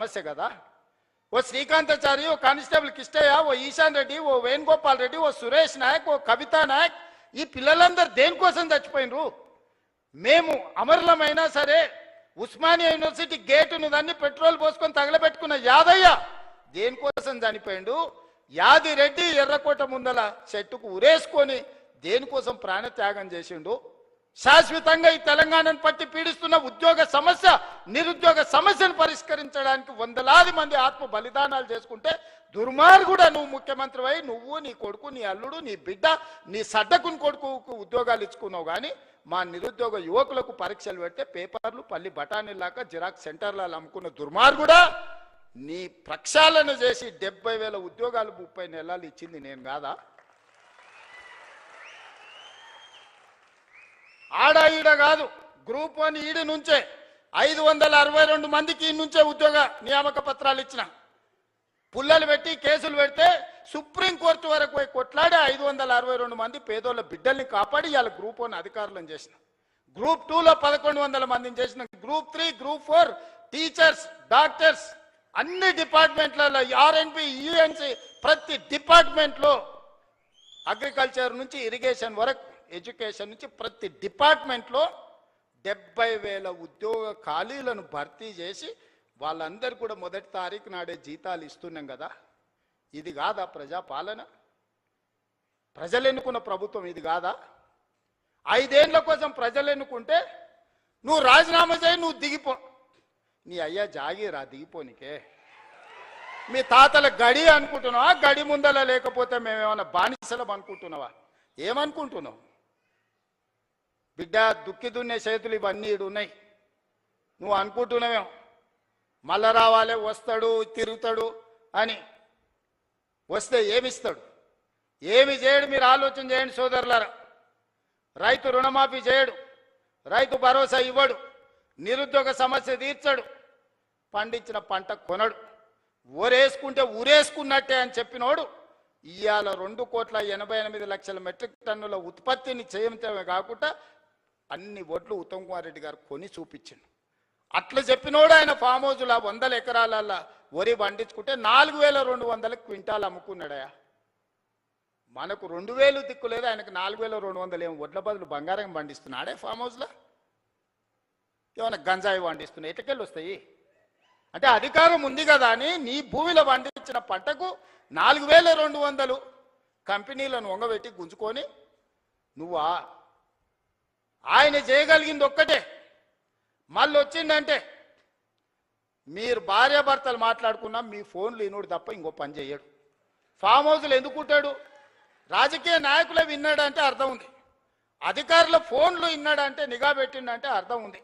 సమస్య కదా. ఓ శ్రీకాంతాచారి, ఓ కానిస్టేబుల్ కిష్టయ్య, ఓ ఈశాన్ రెడ్డి, ఓ వేణుగోపాల్ రెడ్డి, ఓ సురేష్ నాయక్, ఓ కవితా నాయక్, ఈ పిల్లలందరూ దేనికోసం చచ్చిపోయినరు? మేము అమరులమైనా సరే ఉస్మానియా యూనివర్సిటీ గేటును దాన్ని పెట్రోల్ పోసుకొని తగలబెట్టుకున్న యాదయ్య దేనికోసం చనిపోయిండు? యాదిరెడ్డి ఎర్రకోట ముందల చెట్టుకు ఉరేసుకొని దేనికోసం ప్రాణత్యాగం చేసిండు? శాశ్వతంగా ఈ తెలంగాణను పట్టి పీడిస్తున్న ఉద్యోగ సమస్య, నిరుద్యోగ సమస్యను పరిష్కరించడానికి వందలాది మంది ఆత్మ బలిదానాలు చేసుకుంటే దుర్మార్గుడా నువ్వు ముఖ్యమంత్రి అయి నువ్వు, నీ కొడుకు, నీ అల్లుడు, నీ బిడ్డ, నీ సడ్డకుని కొడుకుకు ఉద్యోగాలు ఇచ్చుకున్నావు. కానీ మా నిరుద్యోగ యువకులకు పరీక్షలు పెడితే పేపర్లు పల్లి బఠానీలాగా జిరాక్స్ సెంటర్లలో అమ్ముకున్న దుర్మార్గుడా, నీ ప్రక్షాళన చేసి 70,000 ఉద్యోగాలు 30 నెలలు ఇచ్చింది నేను కాదా? ఆడ ఈడ కాదు, గ్రూప్ 1 ఈడి నుంచే 562 మందికి ఈ నుంచే ఉద్యోగ నియామక పత్రాలు ఇచ్చిన. పుల్లలు పెట్టి కేసులు పెడితే సుప్రీంకోర్టు వరకు పోయి కొట్లాడి 562 మంది పేదోళ్ళ బిడ్డల్ని కాపాడి ఇవాళ గ్రూప్ 1 అధికారులను చేసిన. గ్రూప్ 2లో 1100 మందిని చేసిన. గ్రూప్ 3, గ్రూప్ 4 టీచర్స్, డాక్టర్స్ అన్ని డిపార్ట్మెంట్లలో, ఆర్ఎండ్బి, యుఎన్సి ప్రతి డిపార్ట్మెంట్లో, అగ్రికల్చర్ నుంచి ఇరిగేషన్ వరకు, ఎడ్యుకేషన్ నుంచి ప్రతి డిపార్ట్మెంట్లో 70,000 ఉద్యోగ ఖాళీలను భర్తీ చేసి వాళ్ళందరూ కూడా మొదటి తారీఖు నాడే జీతాలు ఇస్తున్నాం కదా. ఇది కాదా ప్రజాపాలన? ప్రజలు ఎన్నుకున్న ప్రభుత్వం ఇది కాదా? 5 ఏళ్ల కోసం ప్రజలు ఎన్నుకుంటే నువ్వు రాజీనామా చేయి, నువ్వు దిగిపో. నీ అయ్యా జాగీరా దిగిపోనికే? మీ తాతల గడి అనుకుంటున్నావా? గడి ముందల లేకపోతే మేమేమన్నా బానిసలం అనుకుంటున్నావా? ఏమనుకుంటున్నావు? బిడ్డ దుక్కి దున్నే చేతులు ఇవన్నీ ఇడు ఉన్నాయి. నువ్వు అనుకుంటున్నావేమో మళ్ళా రావాలి, వస్తాడు, తిరుగుతాడు అని. వస్తే ఏమిస్తాడు? ఏమి చేయడు? మీరు ఆలోచన చేయండి సోదరులారా. రైతు రుణమాఫీ చేయడు, రైతు భరోసా ఇవ్వడు, నిరుద్యోగ సమస్య తీర్చడు, పండించిన పంట కొనడు. ఊరేసుకుంటే ఊరేసుకున్నట్టే అని చెప్పినోడు ఇవాళ 2,88,00,000 మెట్రిక్ టన్నుల ఉత్పత్తిని చేయటమే కాకుండా అన్ని ఒడ్లు ఉత్తమ్ కుమార్ రెడ్డి గారు కొని చూపించిండు. అట్లా చెప్పినోడు ఆయన ఫామ్ హౌస్లో 100 ఎకరాల వరి పండించుకుంటే 4,200 క్వింటాలు అమ్ముకున్నాడయా. మనకు 2,000 దిక్కు లేదు, ఆయనకు 4,200 ఏమో వడ్ల బదులు బంగారం పండిస్తున్నాడే ఫామ్ హౌస్లో. ఏమైనా గంజాయి పండిస్తున్నాయి, ఎట్లకెళ్ళి వస్తాయి? అంటే అధికారం ఉంది కదా అని నీ భూమిలో పండించిన పంటకు 4,200 కంపెనీలను వంగబెట్టి గుంజుకొని నువ్వా? ఆయన చేయగలిగింది ఒక్కటే, మళ్ళీ వచ్చిందంటే మీరు భార్యాభర్తలు మాట్లాడుకున్నా మీ ఫోన్లు ఇనుడు తప్ప ఇంకో పని చేయడు. ఫామ్ హౌస్లు ఎందుకుంటాడు? రాజకీయ నాయకులే విన్నాడంటే అర్థం ఉంది, అధికారుల ఫోన్లు విన్నాడంటే, నిఘా పెట్టిండంటే అర్థం ఉంది.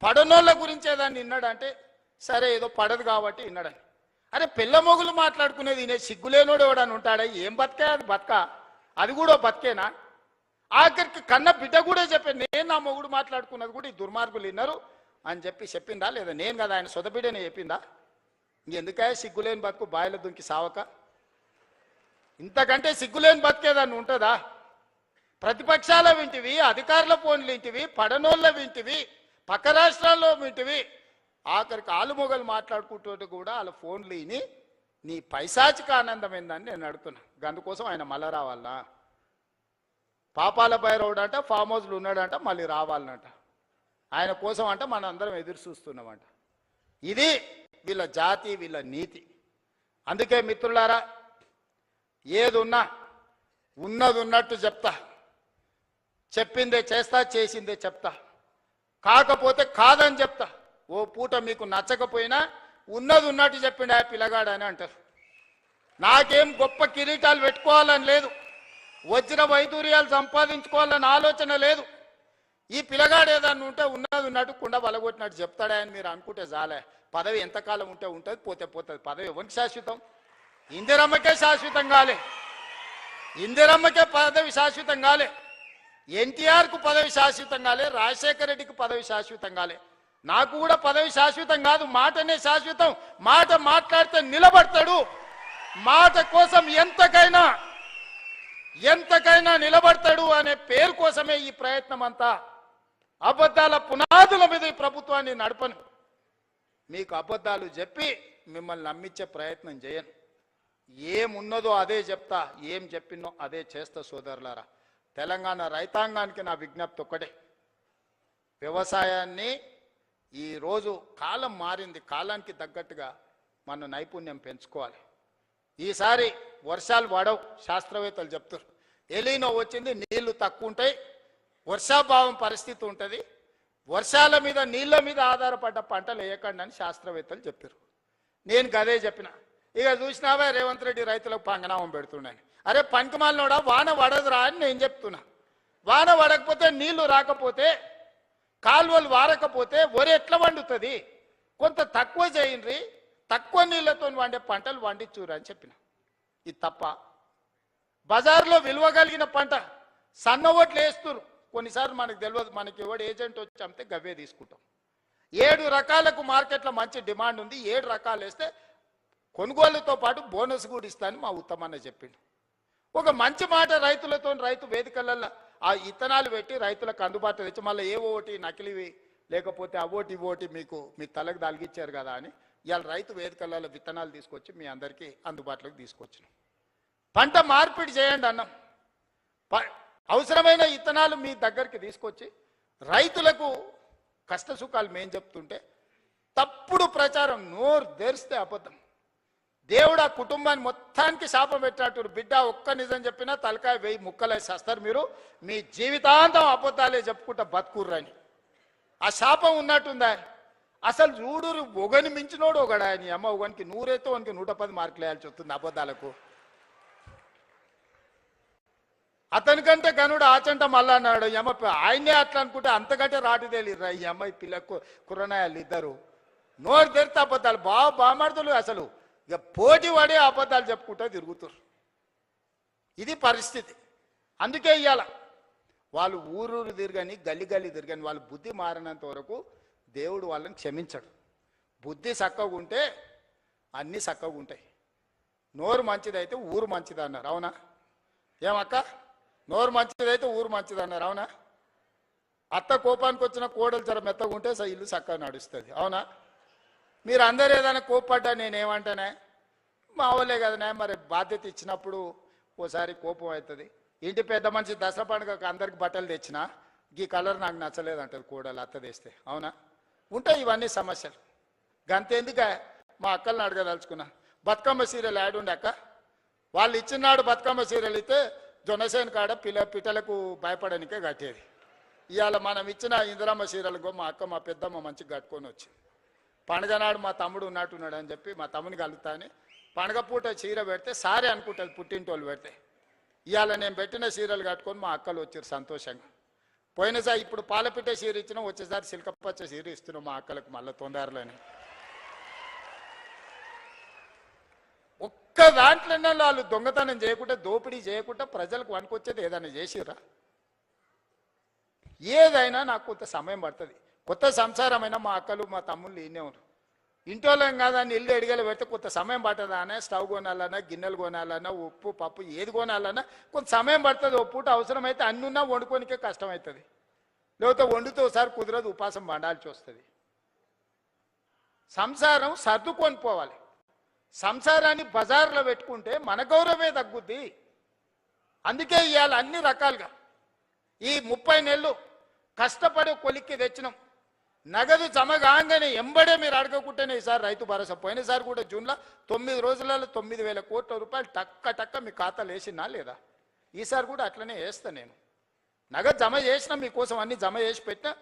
పడనోళ్ళ గురించే దాన్ని విన్నాడంటే సరే ఏదో పడదు కాబట్టి విన్నాడని. అరే పిల్ల మొగులు మాట్లాడుకునేది నేను సిగ్గులేనోడు ఎవడని ఉంటాడా? ఏం బతికే అది? బతక అది కూడా బతికేనా? ఆఖరికి కన్న బిడ్డ కూడా చెప్పాను, నేను నా మొగుడు మాట్లాడుకున్నది కూడా ఈ దుర్మార్గులు విన్నారు అని చెప్పిందా లేదా? నేను కదా ఆయన సొంత బిడ్డనే చెప్పిందా? ఇంకెందుకే సిగ్గులేని బతుకు బాయిల దుంకి సావక? ఇంతకంటే సిగ్గులేని బతికేదాన్ని ఉంటుందా? ప్రతిపక్షాల వింటివి, అధికారుల ఫోన్లు వింటివి, పడనోళ్ళ వింటివి, పక్క రాష్ట్రాల్లో వింటివి, ఆఖరికి ఆలుమొగలు మాట్లాడుకుంటూ కూడా వాళ్ళ ఫోన్లు విని నీ పైశాచిక ఆనందం ఏందని నేను అడుగుతున్నా. అందుకోసం ఆయన మళ్ళా రావాలనా? పాపాల భైరవుడు అంట ఫామ్ హౌస్లు ఉన్నాడంట, మళ్ళీ రావాలనంట. ఆయన కోసం అంట మనం అందరం ఎదురు చూస్తున్నామంట. ఇది వీళ్ళ జాతి, వీళ్ళ నీతి. అందుకే మిత్రులారా, ఏది ఉన్నా ఉన్నది ఉన్నట్టు చెప్తా, చెప్పిందే చేస్తా, చేసిందే చెప్తా, కాకపోతే కాదని చెప్తా. ఓ పూట మీకు నచ్చకపోయినా ఉన్నది ఉన్నట్టు చెప్పిండు ఆ పిల్లగాడని అంటారు. నాకేం గొప్ప కిరీటాలు పెట్టుకోవాలని లేదు, వజ్ర వైదూర్యాలు సంపాదించుకోవాలని ఆలోచన లేదు. ఈ పిల్లగాడు ఏదన్నా ఉంటే ఉన్నది ఉన్నట్టు కుండ బలగొట్టినట్టు చెప్తాడా అని మీరు అనుకుంటే చాలే. పదవి ఎంతకాలం ఉంటే ఉంటుంది, పోతే పోతుంది. పదవి ఎవరికి శాశ్వతం? ఇందిరమ్మకే శాశ్వతం కాలే, ఇందిరమ్మకే పదవి శాశ్వతం కాలే, ఎన్టీఆర్కు పదవి శాశ్వతం కాలే, రాజశేఖర రెడ్డికి పదవి శాశ్వతం కాలే. నాకు కూడా పదవి శాశ్వతం కాదు, మాటనే శాశ్వతం. మాట మాట్లాడితే నిలబడతాడు, మాట కోసం ఎంతకైనా నిలబడతాడు అనే పేరు కోసమే ఈ ప్రయత్నం అంతా. అబద్ధాల పునాదుల మీద ఈ ప్రభుత్వాన్ని నడపను. మీకు అబద్ధాలు చెప్పి మిమ్మల్ని నమ్మించే ప్రయత్నం చేయను. ఏమున్నదో అదే చెప్తా, ఏం చెప్పినో అదే చేస్తా. సోదరులారా, తెలంగాణ రైతాంగానికి నా విజ్ఞప్తి ఒక్కటే, వ్యవసాయాన్ని ఈరోజు కాలం మారింది, కాలానికి తగ్గట్టుగా మన నైపుణ్యం పెంచుకోవాలి. ఈసారి వర్షాలు పడవు, శాస్త్రవేత్తలు చెప్తారు. ఎలీనో వచ్చింది, నీళ్లు తక్కువ ఉంటాయి, వర్షాభావం పరిస్థితి ఉంటుంది, వర్షాల మీద నీళ్ళ మీద ఆధారపడ్డ పంటలు వేయకండి అని శాస్త్రవేత్తలు చెప్పారు. నేను గదే చెప్పిన. ఇక చూసినావా రేవంత్ రెడ్డి రైతులకు పంగనామం పెడుతున్నాను. అరే పంకమాలనోడా, వాన పడదురా అని నేను చెప్తున్నా. వాన పడకపోతే నీళ్లు రాకపోతే, కాలువలు వారకపోతే వరి ఎట్లా వండుతుంది? కొంత తక్కువ చేయండి, తక్కువ నీళ్లతో వండే పంటలు వండించురా అని చెప్పిన. ఇది తప్ప? బజార్లో విలువ కలిగిన పంట సన్న ఓట్లు వేస్తున్నారు. కొన్నిసార్లు మనకు తెలియదు, మనకి ఎవడు ఏజెంట్ వచ్చి అమ్మితే గవ్వే తీసుకుంటాం. 7 రకాలకు మార్కెట్లో మంచి డిమాండ్ ఉంది, 7 రకాలు వేస్తే కొనుగోలుతో పాటు బోనస్ కూడా ఇస్తానని మా ఉత్తమన్న చెప్పిండు. ఒక మంచి మాట రైతులతో, రైతు వేదికలలో ఆ ఇత్తనాలు పెట్టి రైతులకు అందుబాటులో తెచ్చి, మళ్ళీ ఏ ఓటి నకిలివి లేకపోతే అవోటి ఇవోటి మీకు మీ తలకు తలిగిచ్చారు కదా అని ఇవాళ రైతు వేదికలలో విత్తనాలు తీసుకొచ్చి మీ అందరికీ అందుబాటులోకి తీసుకొచ్చినాం. పంట మార్పిడి చేయండి అన్నాం. అవసరమైన ఇత్తనాలు మీ దగ్గరికి తీసుకొచ్చి రైతులకు కష్ట సుఖాలు మేం చెప్తుంటే తప్పుడు ప్రచారం, నోరు తెరిస్తే అబద్ధం. దేవుడు ఆ కుటుంబాన్ని మొత్తానికి శాపం పెట్టినట్టు, బిడ్డ ఒక్క నిజం చెప్పినా తలకాయ 1000 ముక్కలేసి వస్తారు మీరు, మీ జీవితాంతం అబద్ధాలే చెప్పుకుంటా బతుకుర్రని. ఆ శాపం ఉన్నట్టుందా? అసలు చూడు, ఒకని మించినోడు ఒకడా, నీ అమ్మ ఒకనికి 100 అయితే ఒకనికి 110 మార్కులు వేయాల్సి వస్తుంది అబద్ధాలకు. అతనికంటే గనుడు ఆచంట మళ్ళా అన్నాడు. ఈ అమ్మ ఆయనే అట్లా అనుకుంటే అంతకంటే రాటు తేలిర్రా ఈ అమ్మాయి పిల్లకు కుర్రనాయాలు ఇద్దరు. నోరు తెరితే అబద్ధాలు, బామాడుతులు అసలు ఇక పోటీ పడే అబద్ధాలు చెప్పుకుంటూ తిరుగుతారు. ఇది పరిస్థితి. అందుకే ఇవాళ వాళ్ళు ఊరూరు తిరగని, గల్లి గల్లి తిరగని, వాళ్ళు బుద్ధి మారినంత వరకు దేవుడు వాళ్ళని క్షమించడు. బుద్ధి చక్కగా ఉంటే అన్నీ చక్కగా ఉంటాయి. నోరు మంచిదైతే ఊరు మంచిది అన్నారు, అవునా? ఏమక్క, నోరు మంచిదైతే ఊరు మంచిది అన్నారు, అవునా? అత్త కోపానికి వచ్చిన కోడలు జర మెత్తగా ఉంటే ఇల్లు చక్కగా నడుస్తుంది, అవునా? మీరు అందరు ఏదైనా కోప్పడ్డా నేనేమంటానే, మా వాళ్ళే కదనే, మరి బాధ్యత ఇచ్చినప్పుడు ఓసారి కోపం అవుతుంది. ఇంటి పెద్ద మనిషి దసరా పండుగకు అందరికి బట్టలు తెచ్చినా ఈ కలర్ నాకు నచ్చలేదు అంటారు కోడలు, అత్త తెస్తే, అవునా? ఉంటాయి ఇవన్నీ సమస్యలు. గంతెందుక మా అక్కల్ని అడగదలుచుకున్నా, బతుకమ్మ సీరియల్ యాడ్ ఉండే అక్క, వాళ్ళు ఇచ్చినాడు బతుకమ్మ సీరియల్ అయితే జొన్నసేన కాడ పిట్టలకు భయపడనికే కట్టేది. ఇవాళ మనం ఇచ్చిన ఇందిరమ్మ సీరియల్కో మా అక్క మా పెద్దమ్మ మంచిగా కట్టుకొని వచ్చింది. పండుగ నాడు మా తమ్ముడు ఉన్నట్టున్నాడు అని చెప్పి మా తమ్ముని కలుగుతా అని పండుగ పూట చీర పెడితే సారే అనుకుంటుంది పుట్టింటోళ్ళు పెడితే. ఇవాళ నేను పెట్టిన సీరియల్ కట్టుకొని మా అక్కలు వచ్చారు సంతోషంగా. పోయినసారి ఇప్పుడు పాలపిట్ట చీర ఇచ్చినాం, వచ్చేసారి సిల్కపచ్చ చీర ఇస్తున్నాం మా అక్కలకు మళ్ళీ తొందరలోనే. ఒక్క దాంట్లోనే వాళ్ళు దొంగతనం చేయకుండా, దోపిడీ చేయకుండా ప్రజలకు వనుకొచ్చేది ఏదైనా చేసిరా? ఏదైనా నాకు కొంత సమయం పడుతుంది. కొత్త సంసారమైనా మా అక్కలు మా తమ్ముళ్ళు ఈయనే ఉన్నారు. ఇంటోళ్ళం కాదా అని ఇల్లు ఎడిగలు పెడితే కొంత సమయం పడుతుందా అనే, స్టవ్ కొనాలన్నా, గిన్నెలు కొనాలన్నా, ఉప్పు పప్పు ఏది కొనాలన్నా కొంత సమయం పడుతుంది. ఓ పూట అవసరమైతే అన్నున్నా వండుకోనికే కష్టమవుతుంది, లేకపోతే వండుతూ ఒకసారి కుదరదు, ఉపాసం వండాల్సి వస్తుంది. సంసారం సర్దుకొని పోవాలి. సంసారాన్ని బజార్లో పెట్టుకుంటే మన గౌరవమే తగ్గుద్ది. అందుకే ఇవాళ అన్ని రకాలుగా ఈ 30 నెలలు కష్టపడి కొలిక్కి తెచ్చినాం. నగదు జమ కాగానే ఎంబడే మీరు అడగకుంటేనే ఈసారి రైతు భరోసా. పోయినసారి కూడా జూన్లో 9 రోజులలో 9,000 కోట్ల రూపాయలు టక్క మీ ఖాతాలు వేసినా లేదా? ఈసారి కూడా అట్లనే వేస్తా నేను. నగదు జమ చేసినా మీకోసం అన్ని జమ చేసి పెట్టినా